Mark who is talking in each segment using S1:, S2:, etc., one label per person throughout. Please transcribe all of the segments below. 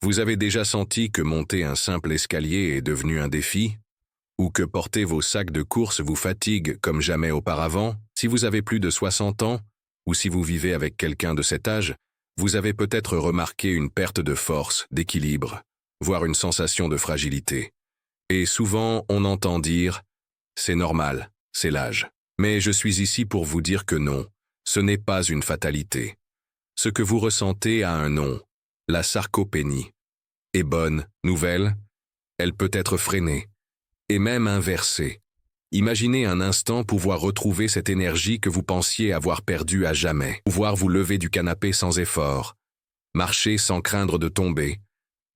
S1: Vous avez déjà senti que monter un simple escalier est devenu un défi? Ou que porter vos sacs de course vous fatigue comme jamais auparavant? Si vous avez plus de 60 ans, ou si vous vivez avec quelqu'un de cet âge, vous avez peut-être remarqué une perte de force, d'équilibre, voire une sensation de fragilité. Et souvent, on entend dire « c'est normal, c'est l'âge ». Mais je suis ici pour vous dire que non, ce n'est pas une fatalité. Ce que vous ressentez a un nom, la sarcopénie. Et bonne nouvelle, elle peut être freinée, et même inversée. Imaginez un instant pouvoir retrouver cette énergie que vous pensiez avoir perdue à jamais, pouvoir vous lever du canapé sans effort, marcher sans craindre de tomber,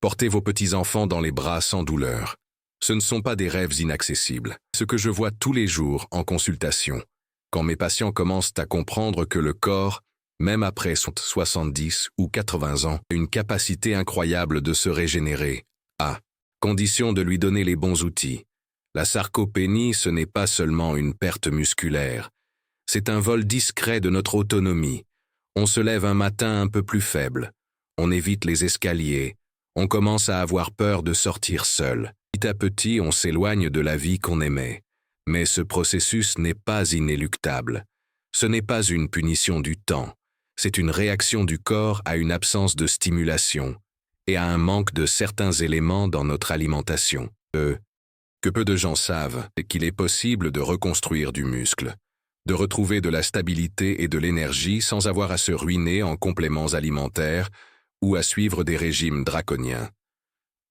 S1: porter vos petits-enfants dans les bras sans douleur. Ce ne sont pas des rêves inaccessibles. Ce que je vois tous les jours en consultation, quand mes patients commencent à comprendre que le corps, même après 70 ou 80 ans, a une capacité incroyable de se régénérer, à condition de lui donner les bons outils. La sarcopénie, ce n'est pas seulement une perte musculaire, c'est un vol discret de notre autonomie. On se lève un matin un peu plus faible, on évite les escaliers, on commence à avoir peur de sortir seul. Petit à petit, on s'éloigne de la vie qu'on aimait. Mais ce processus n'est pas inéluctable. Ce n'est pas une punition du temps. C'est une réaction du corps à une absence de stimulation et à un manque de certains éléments dans notre alimentation. Que peu de gens savent, c'est qu'il est possible de reconstruire du muscle, de retrouver de la stabilité et de l'énergie sans avoir à se ruiner en compléments alimentaires ou à suivre des régimes draconiens.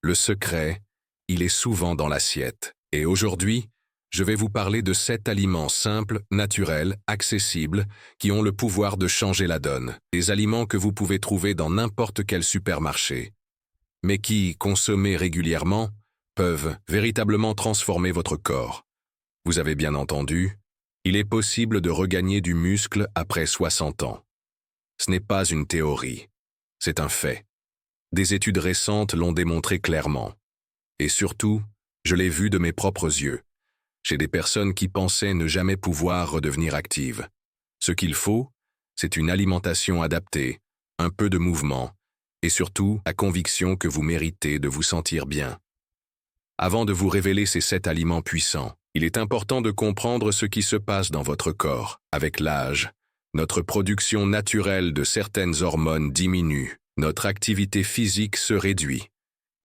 S1: Le secret, il est souvent dans l'assiette. Et aujourd'hui, je vais vous parler de 7 aliments simples, naturels, accessibles, qui ont le pouvoir de changer la donne. Des aliments que vous pouvez trouver dans n'importe quel supermarché, mais qui, consommés régulièrement, peuvent véritablement transformer votre corps. Vous avez bien entendu, il est possible de regagner du muscle après 60 ans. Ce n'est pas une théorie, c'est un fait. Des études récentes l'ont démontré clairement. Et surtout, je l'ai vu de mes propres yeux, chez des personnes qui pensaient ne jamais pouvoir redevenir actives. Ce qu'il faut, c'est une alimentation adaptée, un peu de mouvement, et surtout la conviction que vous méritez de vous sentir bien. Avant de vous révéler ces 7 aliments puissants, il est important de comprendre ce qui se passe dans votre corps. Avec l'âge, notre production naturelle de certaines hormones diminue, notre activité physique se réduit,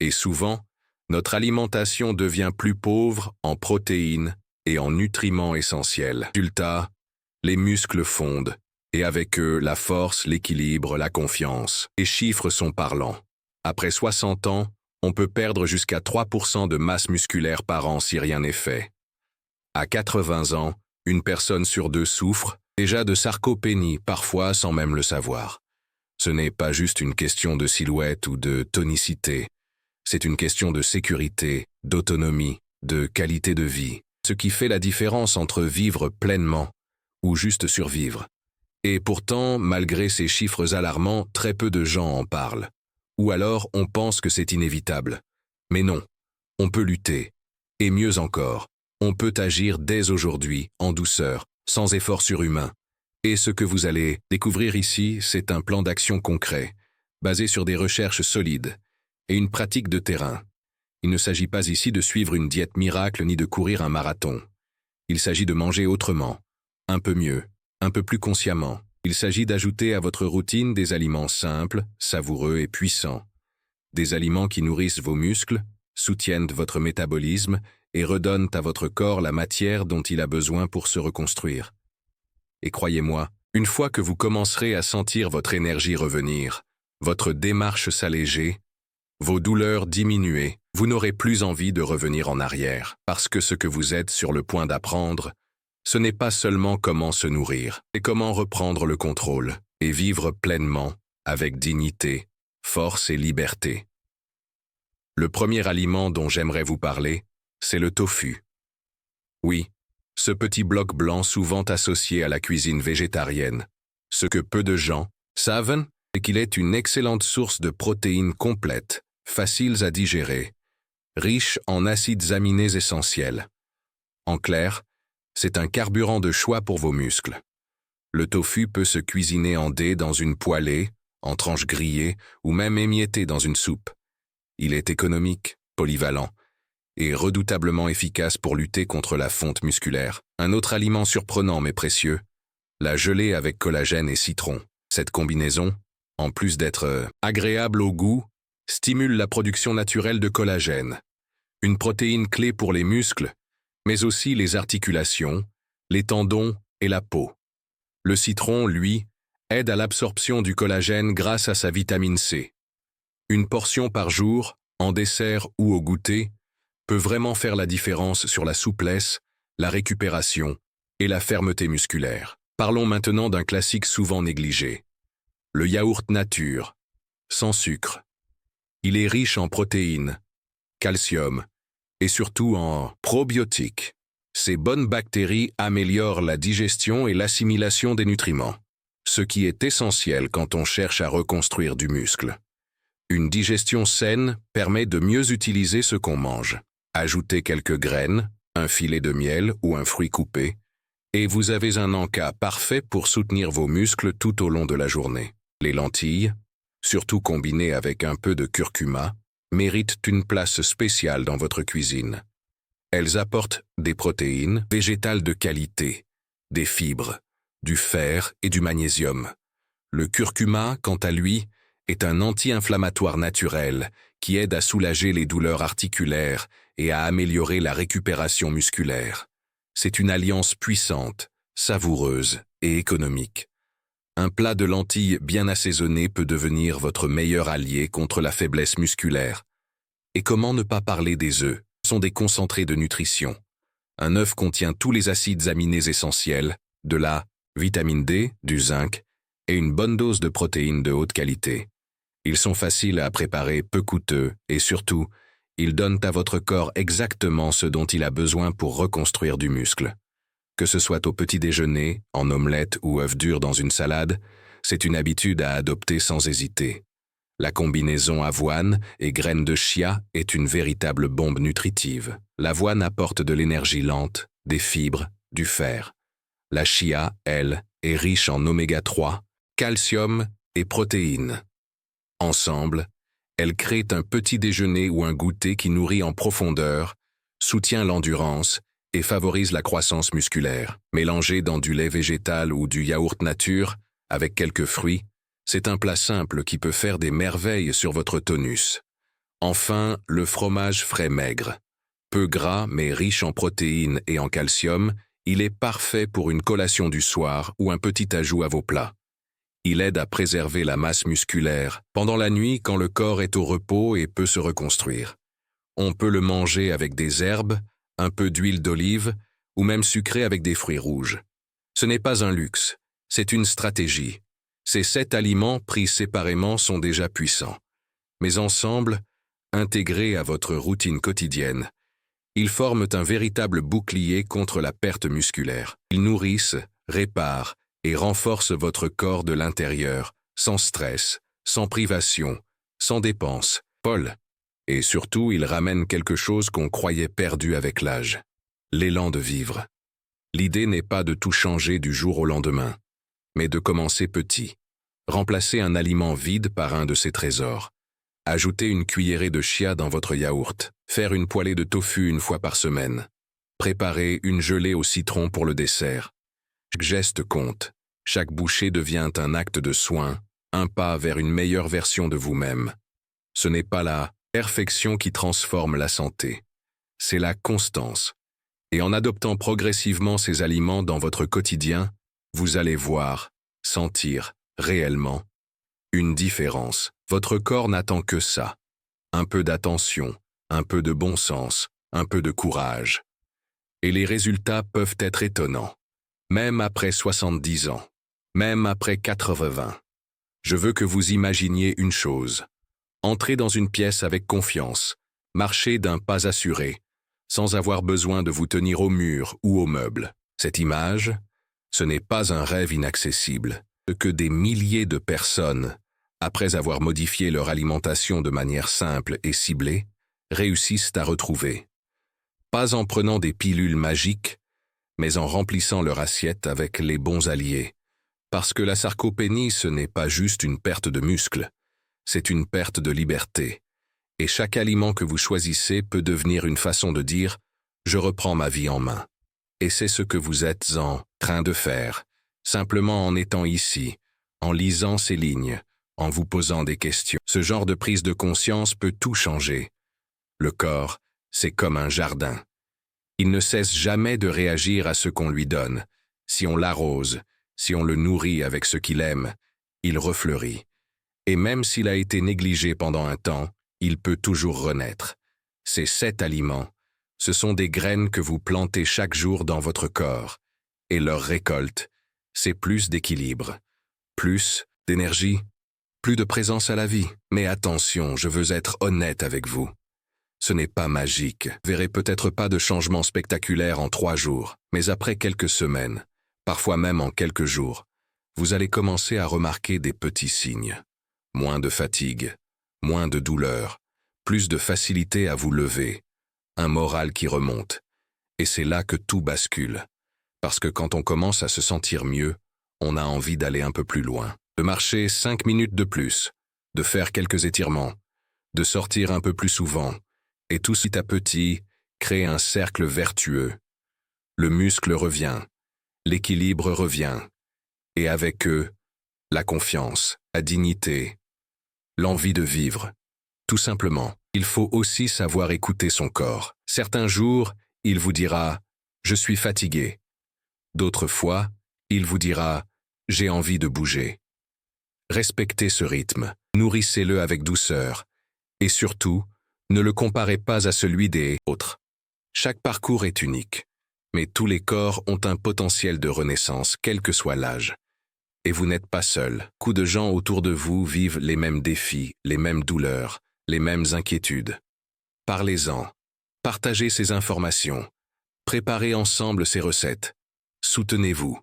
S1: et souvent, notre alimentation devient plus pauvre en protéines et en nutriments essentiels. Résultat, les muscles fondent, et avec eux la force, l'équilibre, la confiance. Les chiffres sont parlants. Après 60 ans, on peut perdre jusqu'à 3% de masse musculaire par an si rien n'est fait. À 80 ans, une personne sur 2 souffre déjà de sarcopénie, parfois sans même le savoir. Ce n'est pas juste une question de silhouette ou de tonicité. C'est une question de sécurité, d'autonomie, de qualité de vie, ce qui fait la différence entre vivre pleinement ou juste survivre. Et pourtant, malgré ces chiffres alarmants, très peu de gens en parlent. Ou alors on pense que c'est inévitable. Mais non, on peut lutter. Et mieux encore, on peut agir dès aujourd'hui, en douceur, sans effort surhumain. Et ce que vous allez découvrir ici, c'est un plan d'action concret, basé sur des recherches solides, et une pratique de terrain. Il ne s'agit pas ici de suivre une diète miracle ni de courir un marathon. Il s'agit de manger autrement, un peu mieux, un peu plus consciemment. Il s'agit d'ajouter à votre routine des aliments simples, savoureux et puissants. Des aliments qui nourrissent vos muscles, soutiennent votre métabolisme et redonnent à votre corps la matière dont il a besoin pour se reconstruire. Et croyez-moi, une fois que vous commencerez à sentir votre énergie revenir, votre démarche s'alléger, vos douleurs diminuer, vous n'aurez plus envie de revenir en arrière, parce que ce que vous êtes sur le point d'apprendre, ce n'est pas seulement comment se nourrir, c'est comment reprendre le contrôle et vivre pleinement, avec dignité, force et liberté. Le premier aliment dont j'aimerais vous parler, c'est le tofu. Oui, ce petit bloc blanc souvent associé à la cuisine végétarienne. Ce que peu de gens savent, c'est qu'il est une excellente source de protéines complètes, faciles à digérer, riches en acides aminés essentiels. En clair, c'est un carburant de choix pour vos muscles. Le tofu peut se cuisiner en dés dans une poêlée, en tranches grillées ou même émietté dans une soupe. Il est économique, polyvalent et redoutablement efficace pour lutter contre la fonte musculaire. Un autre aliment surprenant mais précieux, la gelée avec collagène et citron. Cette combinaison, en plus d'être agréable au goût, stimule la production naturelle de collagène, une protéine clé pour les muscles, mais aussi les articulations, les tendons et la peau. Le citron, lui, aide à l'absorption du collagène grâce à sa vitamine C. Une portion par jour, en dessert ou au goûter, peut vraiment faire la différence sur la souplesse, la récupération et la fermeté musculaire. Parlons maintenant d'un classique souvent négligé. Le yaourt nature, sans sucre. Il est riche en protéines, calcium et surtout en probiotiques. Ces bonnes bactéries améliorent la digestion et l'assimilation des nutriments, ce qui est essentiel quand on cherche à reconstruire du muscle. Une digestion saine permet de mieux utiliser ce qu'on mange. Ajoutez quelques graines, un filet de miel ou un fruit coupé, et vous avez un encas parfait pour soutenir vos muscles tout au long de la journée. Les lentilles, surtout combinées avec un peu de curcuma, méritent une place spéciale dans votre cuisine. Elles apportent des protéines végétales de qualité, des fibres, du fer et du magnésium. Le curcuma, quant à lui, est un anti-inflammatoire naturel qui aide à soulager les douleurs articulaires et à améliorer la récupération musculaire. C'est une alliance puissante, savoureuse et économique. Un plat de lentilles bien assaisonné peut devenir votre meilleur allié contre la faiblesse musculaire. Et comment ne pas parler des œufs? Ce sont des concentrés de nutrition. Un œuf contient tous les acides aminés essentiels, de la vitamine D, du zinc et une bonne dose de protéines de haute qualité. Ils sont faciles à préparer, peu coûteux et surtout, ils donnent à votre corps exactement ce dont il a besoin pour reconstruire du muscle. Que ce soit au petit déjeuner, en omelette ou œuf dur dans une salade, c'est une habitude à adopter sans hésiter. La combinaison avoine et graines de chia est une véritable bombe nutritive. L'avoine apporte de l'énergie lente, des fibres, du fer. La chia, elle, est riche en oméga 3, calcium et protéines. Ensemble, elles créent un petit déjeuner ou un goûter qui nourrit en profondeur, soutient l'endurance et favorise la croissance musculaire. Mélangé dans du lait végétal ou du yaourt nature, avec quelques fruits, c'est un plat simple qui peut faire des merveilles sur votre tonus. Enfin, le fromage frais maigre. Peu gras mais riche en protéines et en calcium, il est parfait pour une collation du soir ou un petit ajout à vos plats. Il aide à préserver la masse musculaire pendant la nuit quand le corps est au repos et peut se reconstruire. On peut le manger avec des herbes, un peu d'huile d'olive ou même sucré avec des fruits rouges. Ce n'est pas un luxe, c'est une stratégie. Ces 7 aliments pris séparément sont déjà puissants. Mais ensemble, intégrés à votre routine quotidienne, ils forment un véritable bouclier contre la perte musculaire. Ils nourrissent, réparent et renforcent votre corps de l'intérieur, sans stress, sans privation, sans dépense, Paul. Et surtout, ils ramènent quelque chose qu'on croyait perdu avec l'âge. L'élan de vivre. L'idée n'est pas de tout changer du jour au lendemain, mais de commencer petit. Remplacer un aliment vide par un de ses trésors. Ajouter une cuillerée de chia dans votre yaourt. Faire une poêlée de tofu une fois par semaine. Préparer une gelée au citron pour le dessert. Chaque geste compte. Chaque bouchée devient un acte de soin, un pas vers une meilleure version de vous-même. Ce n'est pas la perfection qui transforme la santé. C'est la constance. Et en adoptant progressivement ces aliments dans votre quotidien, vous allez voir, sentir, réellement, une différence. Votre corps n'attend que ça. Un peu d'attention, un peu de bon sens, un peu de courage. Et les résultats peuvent être étonnants. Même après 70 ans, même après 80. Je veux que vous imaginiez une chose. Entrez dans une pièce avec confiance, marchez d'un pas assuré, sans avoir besoin de vous tenir au mur ou aux meubles. Cette image, ce n'est pas un rêve inaccessible, ce que des milliers de personnes, après avoir modifié leur alimentation de manière simple et ciblée, réussissent à retrouver. Pas en prenant des pilules magiques, mais en remplissant leur assiette avec les bons alliés. Parce que la sarcopénie, ce n'est pas juste une perte de muscle, c'est une perte de liberté. Et chaque aliment que vous choisissez peut devenir une façon de dire « je reprends ma vie en main ». Et c'est ce que vous êtes en train de faire, simplement en étant ici, en lisant ces lignes, en vous posant des questions. Ce genre de prise de conscience peut tout changer. Le corps, c'est comme un jardin. Il ne cesse jamais de réagir à ce qu'on lui donne. Si on l'arrose, si on le nourrit avec ce qu'il aime, il refleurit. Et même s'il a été négligé pendant un temps, il peut toujours renaître. Ces 7 aliments, ce sont des graines que vous plantez chaque jour dans votre corps. Et leur récolte, c'est plus d'équilibre, plus d'énergie, plus de présence à la vie. Mais attention, je veux être honnête avec vous. Ce n'est pas magique. Vous verrez peut-être pas de changement spectaculaire en 3 jours, mais après quelques semaines, parfois même en quelques jours, vous allez commencer à remarquer des petits signes. Moins de fatigue, moins de douleur, plus de facilité à vous lever, un moral qui remonte. Et c'est là que tout bascule. Parce que quand on commence à se sentir mieux, on a envie d'aller un peu plus loin, de marcher 5 minutes de plus, de faire quelques étirements, de sortir un peu plus souvent, et tout petit à petit, créer un cercle vertueux. Le muscle revient, l'équilibre revient, et avec eux, la confiance, la dignité, l'envie de vivre. Tout simplement, il faut aussi savoir écouter son corps. Certains jours, il vous dira « je suis fatigué ». D'autres fois, il vous dira « j'ai envie de bouger ». Respectez ce rythme, nourrissez-le avec douceur, et surtout, ne le comparez pas à celui des autres. Chaque parcours est unique, mais tous les corps ont un potentiel de renaissance, quel que soit l'âge. Et vous n'êtes pas seul. Beaucoup de gens autour de vous vivent les mêmes défis, les mêmes douleurs, les mêmes inquiétudes. Parlez-en. Partagez ces informations. Préparez ensemble ces recettes. Soutenez-vous.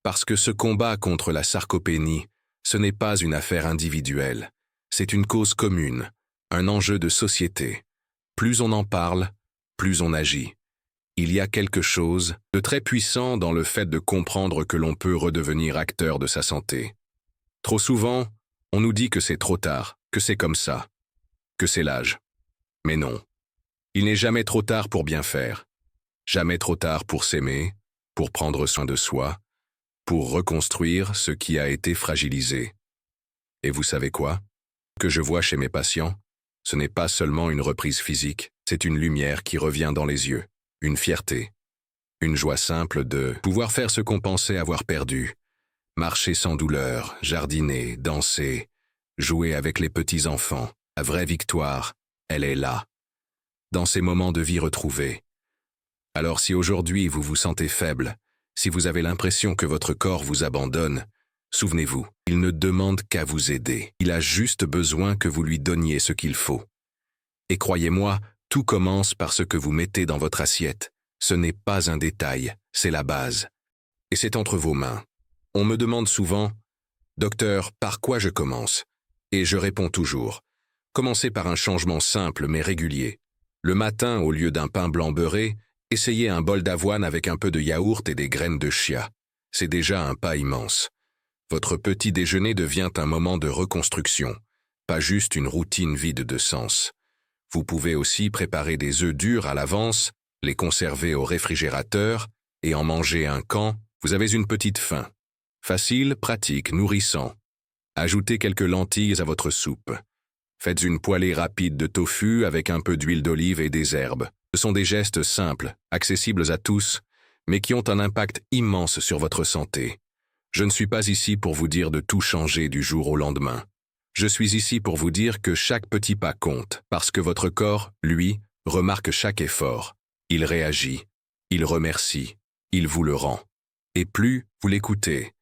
S1: Parce que ce combat contre la sarcopénie, ce n'est pas une affaire individuelle. C'est une cause commune, un enjeu de société. Plus on en parle, plus on agit. Il y a quelque chose de très puissant dans le fait de comprendre que l'on peut redevenir acteur de sa santé. Trop souvent, on nous dit que c'est trop tard, que c'est comme ça, que c'est l'âge. Mais non. Il n'est jamais trop tard pour bien faire. Jamais trop tard pour s'aimer, pour prendre soin de soi, pour reconstruire ce qui a été fragilisé. Et vous savez quoi? Ce que je vois chez mes patients, ce n'est pas seulement une reprise physique, c'est une lumière qui revient dans les yeux. Une fierté, une joie simple de pouvoir faire ce qu'on pensait avoir perdu, marcher sans douleur, jardiner, danser, jouer avec les petits-enfants. La vraie victoire, elle est là, dans ces moments de vie retrouvés. Alors si aujourd'hui vous vous sentez faible, si vous avez l'impression que votre corps vous abandonne, souvenez-vous, il ne demande qu'à vous aider. Il a juste besoin que vous lui donniez ce qu'il faut. Et croyez-moi, tout commence par ce que vous mettez dans votre assiette. Ce n'est pas un détail, c'est la base. Et c'est entre vos mains. On me demande souvent « Docteur, par quoi je commence ?» Et je réponds toujours « Commencez par un changement simple mais régulier. Le matin, au lieu d'un pain blanc beurré, essayez un bol d'avoine avec un peu de yaourt et des graines de chia. C'est déjà un pas immense. Votre petit déjeuner devient un moment de reconstruction, pas juste une routine vide de sens. Vous pouvez aussi préparer des œufs durs à l'avance, les conserver au réfrigérateur et en manger un quand vous avez une petite faim. Facile, pratique, nourrissant. Ajoutez quelques lentilles à votre soupe. Faites une poêlée rapide de tofu avec un peu d'huile d'olive et des herbes. Ce sont des gestes simples, accessibles à tous, mais qui ont un impact immense sur votre santé. Je ne suis pas ici pour vous dire de tout changer du jour au lendemain. Je suis ici pour vous dire que chaque petit pas compte, parce que votre corps, lui, remarque chaque effort. Il réagit, il remercie, il vous le rend. Et plus vous l'écoutez,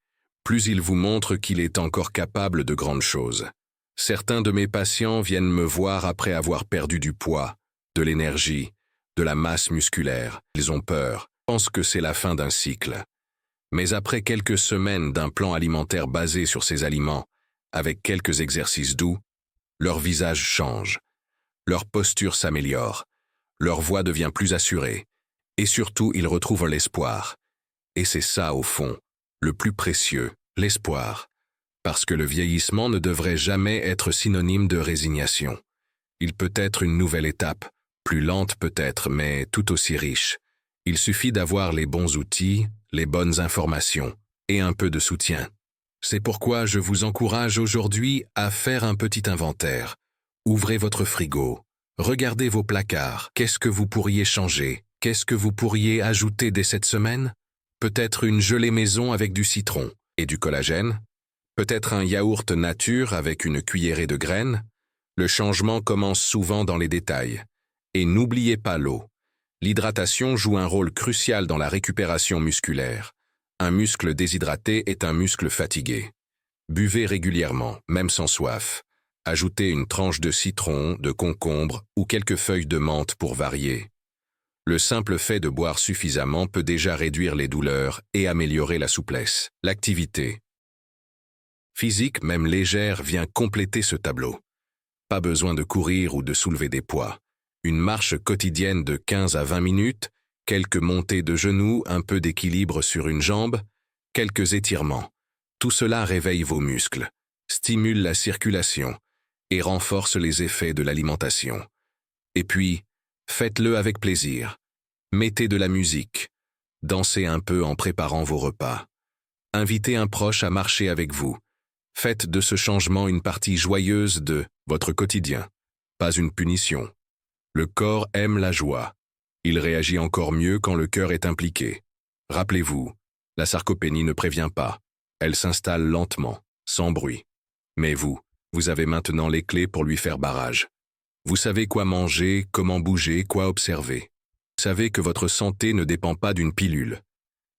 S1: plus il vous montre qu'il est encore capable de grandes choses. Certains de mes patients viennent me voir après avoir perdu du poids, de l'énergie, de la masse musculaire. Ils ont peur, pensent que c'est la fin d'un cycle. Mais après quelques semaines d'un plan alimentaire basé sur ces aliments, avec quelques exercices doux, leur visage change, leur posture s'améliore, leur voix devient plus assurée, et surtout ils retrouvent l'espoir. Et c'est ça, au fond, le plus précieux, l'espoir. Parce que le vieillissement ne devrait jamais être synonyme de résignation. Il peut être une nouvelle étape, plus lente peut-être, mais tout aussi riche. Il suffit d'avoir les bons outils, les bonnes informations et un peu de soutien. C'est pourquoi je vous encourage aujourd'hui à faire un petit inventaire. Ouvrez votre frigo, regardez vos placards. Qu'est-ce que vous pourriez changer? Qu'est-ce que vous pourriez ajouter dès cette semaine? Peut-être une gelée maison avec du citron et du collagène? Peut-être un yaourt nature avec une cuillerée de graines? Le changement commence souvent dans les détails. Et n'oubliez pas l'eau. L'hydratation joue un rôle crucial dans la récupération musculaire. Un muscle déshydraté est un muscle fatigué. Buvez régulièrement, même sans soif. Ajoutez une tranche de citron, de concombre ou quelques feuilles de menthe pour varier. Le simple fait de boire suffisamment peut déjà réduire les douleurs et améliorer la souplesse. L'activité physique, même légère, vient compléter ce tableau. Pas besoin de courir ou de soulever des poids. Une marche quotidienne de 15 à 20 minutes, quelques montées de genoux, un peu d'équilibre sur une jambe, quelques étirements. Tout cela réveille vos muscles, stimule la circulation et renforce les effets de l'alimentation. Et puis, faites-le avec plaisir. Mettez de la musique. Dansez un peu en préparant vos repas. Invitez un proche à marcher avec vous. Faites de ce changement une partie joyeuse de votre quotidien, pas une punition. Le corps aime la joie. Il réagit encore mieux quand le cœur est impliqué. Rappelez-vous, la sarcopénie ne prévient pas. Elle s'installe lentement, sans bruit. Mais vous avez maintenant les clés pour lui faire barrage. Vous savez quoi manger, comment bouger, quoi observer. Vous savez que votre santé ne dépend pas d'une pilule,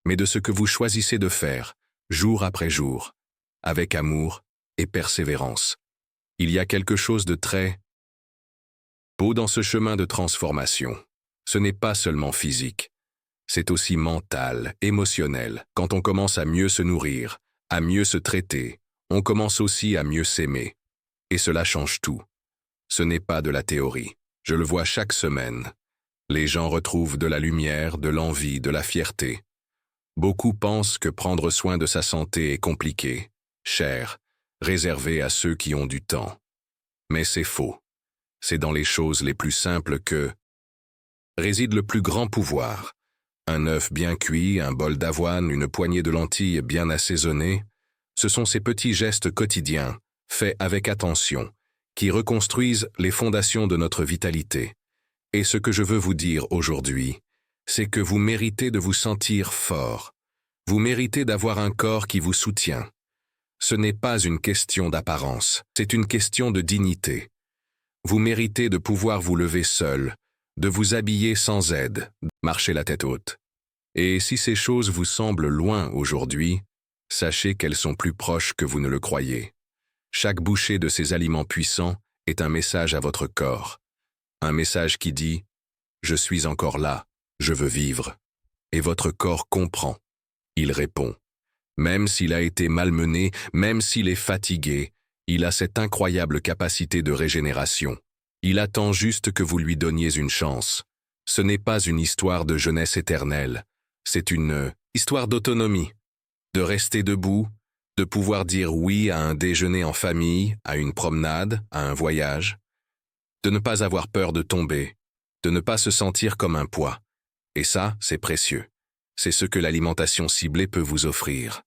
S1: mais de ce que vous choisissez de faire, jour après jour, avec amour et persévérance. Il y a quelque chose de très beau dans ce chemin de transformation. Ce n'est pas seulement physique, c'est aussi mental, émotionnel. Quand on commence à mieux se nourrir, à mieux se traiter, on commence aussi à mieux s'aimer. Et cela change tout. Ce n'est pas de la théorie. Je le vois chaque semaine. Les gens retrouvent de la lumière, de l'envie, de la fierté. Beaucoup pensent que prendre soin de sa santé est compliqué, cher, réservé à ceux qui ont du temps. Mais c'est faux. C'est dans les choses les plus simples que réside le plus grand pouvoir. Un œuf bien cuit, un bol d'avoine, une poignée de lentilles bien assaisonnées, ce sont ces petits gestes quotidiens, faits avec attention, qui reconstruisent les fondations de notre vitalité. Et ce que je veux vous dire aujourd'hui, c'est que vous méritez de vous sentir fort. Vous méritez d'avoir un corps qui vous soutient. Ce n'est pas une question d'apparence, c'est une question de dignité. Vous méritez de pouvoir vous lever seul, de vous habiller sans aide, marcher la tête haute. Et si ces choses vous semblent loin aujourd'hui, sachez qu'elles sont plus proches que vous ne le croyez. Chaque bouchée de ces aliments puissants est un message à votre corps. Un message qui dit « Je suis encore là, je veux vivre ». Et votre corps comprend. Il répond. Même s'il a été malmené, même s'il est fatigué, il a cette incroyable capacité de régénération. Il attend juste que vous lui donniez une chance. Ce n'est pas une histoire de jeunesse éternelle. C'est une histoire d'autonomie. De rester debout, de pouvoir dire oui à un déjeuner en famille, à une promenade, à un voyage. De ne pas avoir peur de tomber, de ne pas se sentir comme un poids. Et ça, c'est précieux. C'est ce que l'alimentation ciblée peut vous offrir.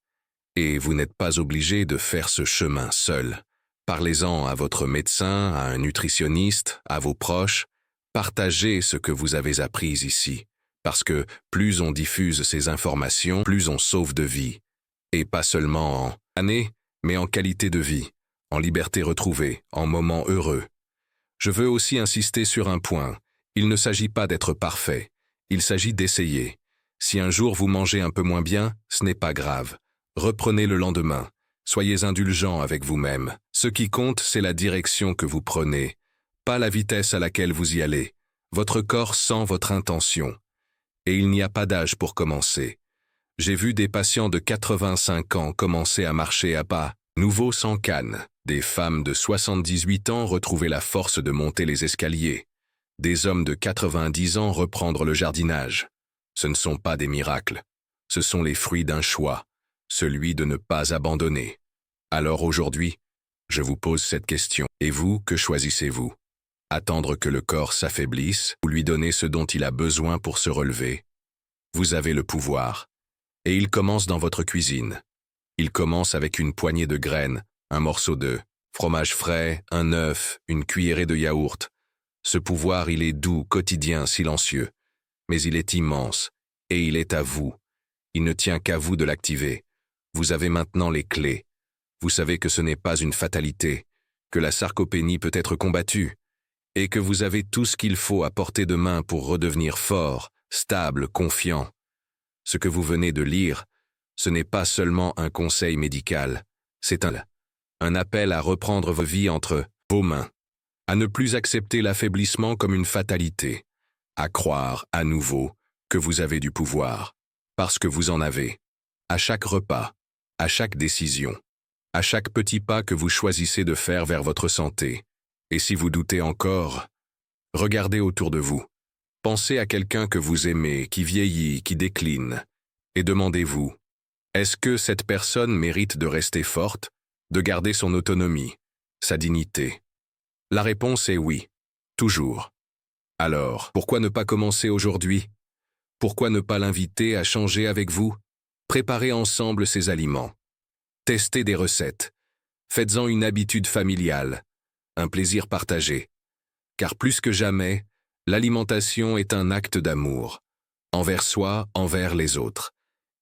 S1: Et vous n'êtes pas obligé de faire ce chemin seul. Parlez-en à votre médecin, à un nutritionniste, à vos proches. Partagez ce que vous avez appris ici. Parce que plus on diffuse ces informations, plus on sauve de vies. Et pas seulement en années, mais en qualité de vie, en liberté retrouvée, en moments heureux. Je veux aussi insister sur un point. Il ne s'agit pas d'être parfait. Il s'agit d'essayer. Si un jour vous mangez un peu moins bien, ce n'est pas grave. Reprenez le lendemain. Soyez indulgents avec vous-même. Ce qui compte, c'est la direction que vous prenez, pas la vitesse à laquelle vous y allez. Votre corps sent votre intention. Et il n'y a pas d'âge pour commencer. J'ai vu des patients de 85 ans commencer à marcher à pas nouveaux sans canne. Des femmes de 78 ans retrouver la force de monter les escaliers. Des hommes de 90 ans reprendre le jardinage. Ce ne sont pas des miracles. Ce sont les fruits d'un choix, celui de ne pas abandonner. Alors aujourd'hui, je vous pose cette question. Et vous, que choisissez-vous? attendre que le corps s'affaiblisse ou lui donner ce dont il a besoin pour se relever. Vous avez le pouvoir. Et il commence dans votre cuisine. Il commence avec une poignée de graines, un morceau de fromage frais, un œuf, une cuillerée de yaourt. Ce pouvoir, il est doux, quotidien, silencieux. Mais il est immense, et il est à vous. Il ne tient qu'à vous de l'activer. Vous avez maintenant les clés. Vous savez que ce n'est pas une fatalité, que la sarcopénie peut être combattue, et que vous avez tout ce qu'il faut à portée de main pour redevenir fort, stable, confiant. Ce que vous venez de lire, ce n'est pas seulement un conseil médical, c'est un appel à reprendre vos vies entre vos mains, à ne plus accepter l'affaiblissement comme une fatalité, à croire à nouveau que vous avez du pouvoir, parce que vous en avez, à chaque repas, à chaque décision, à chaque petit pas que vous choisissez de faire vers votre santé. Et si vous doutez encore, regardez autour de vous. Pensez à quelqu'un que vous aimez, qui vieillit, qui décline, et demandez-vous, est-ce que cette personne mérite de rester forte, de garder son autonomie, sa dignité? La réponse est oui, toujours. Alors, pourquoi ne pas commencer aujourd'hui? Pourquoi ne pas l'inviter à changer avec vous? Préparez ensemble ces aliments. Testez des recettes. Faites-en une habitude familiale, un plaisir partagé. Car plus que jamais, l'alimentation est un acte d'amour, envers soi, envers les autres.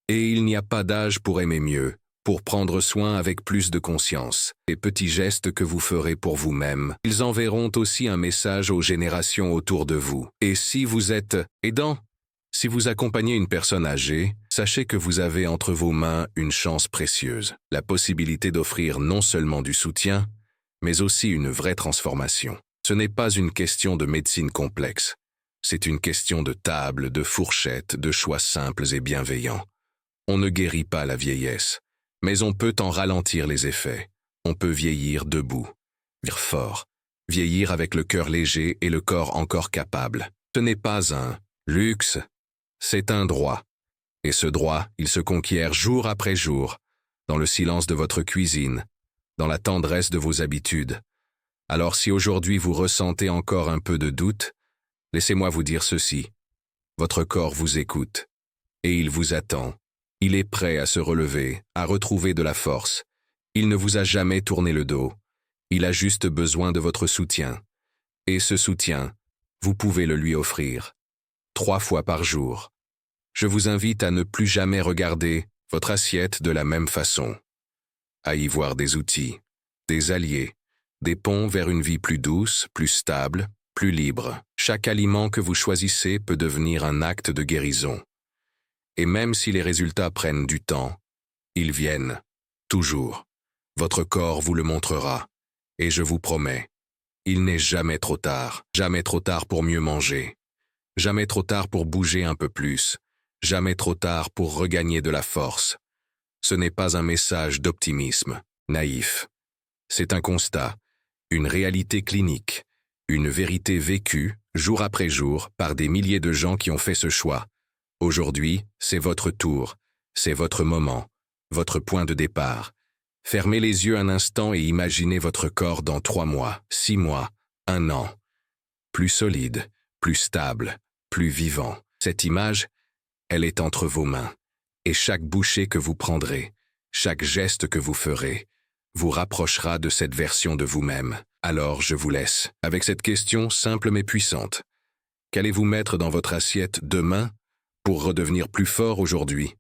S1: Et il n'y a pas d'âge pour aimer mieux, pour prendre soin avec plus de conscience. Les petits gestes que vous ferez pour vous-même, ils enverront aussi un message aux générations autour de vous. Et si vous êtes aidant, si vous accompagnez une personne âgée, sachez que vous avez entre vos mains une chance précieuse, la possibilité d'offrir non seulement du soutien, mais aussi une vraie transformation. Ce n'est pas une question de médecine complexe, c'est une question de table, de fourchette, de choix simples et bienveillants. On ne guérit pas la vieillesse, mais on peut en ralentir les effets. On peut vieillir debout, vieillir fort, vieillir avec le cœur léger et le corps encore capable. Ce n'est pas un luxe, c'est un droit. Et ce droit, il se conquiert jour après jour, dans le silence de votre cuisine, dans la tendresse de vos habitudes. Alors si aujourd'hui vous ressentez encore un peu de doute, laissez-moi vous dire ceci. Votre corps vous écoute, et il vous attend. Il est prêt à se relever, à retrouver de la force. Il ne vous a jamais tourné le dos. Il a juste besoin de votre soutien. Et ce soutien, vous pouvez le lui offrir. 3 fois par jour. Je vous invite à ne plus jamais regarder votre assiette de la même façon. À y voir des outils, des alliés, des ponts vers une vie plus douce, plus stable, plus libre. Chaque aliment que vous choisissez peut devenir un acte de guérison. Et même si les résultats prennent du temps, ils viennent, toujours. Votre corps vous le montrera. Et je vous promets, il n'est jamais trop tard pour mieux manger, jamais trop tard pour bouger un peu plus, jamais trop tard pour regagner de la force. Ce n'est pas un message d'optimisme, naïf. C'est un constat, une réalité clinique, une vérité vécue, jour après jour, par des milliers de gens qui ont fait ce choix. Aujourd'hui, c'est votre tour, c'est votre moment, votre point de départ. Fermez les yeux un instant et imaginez votre corps dans 3 mois, 6 mois, 1 an. Plus solide, plus stable, plus vivant. Cette image, elle est entre vos mains. Et chaque bouchée que vous prendrez, chaque geste que vous ferez, vous rapprochera de cette version de vous-même. Alors je vous laisse avec cette question simple mais puissante. Qu'allez-vous mettre dans votre assiette demain pour redevenir plus fort aujourd'hui?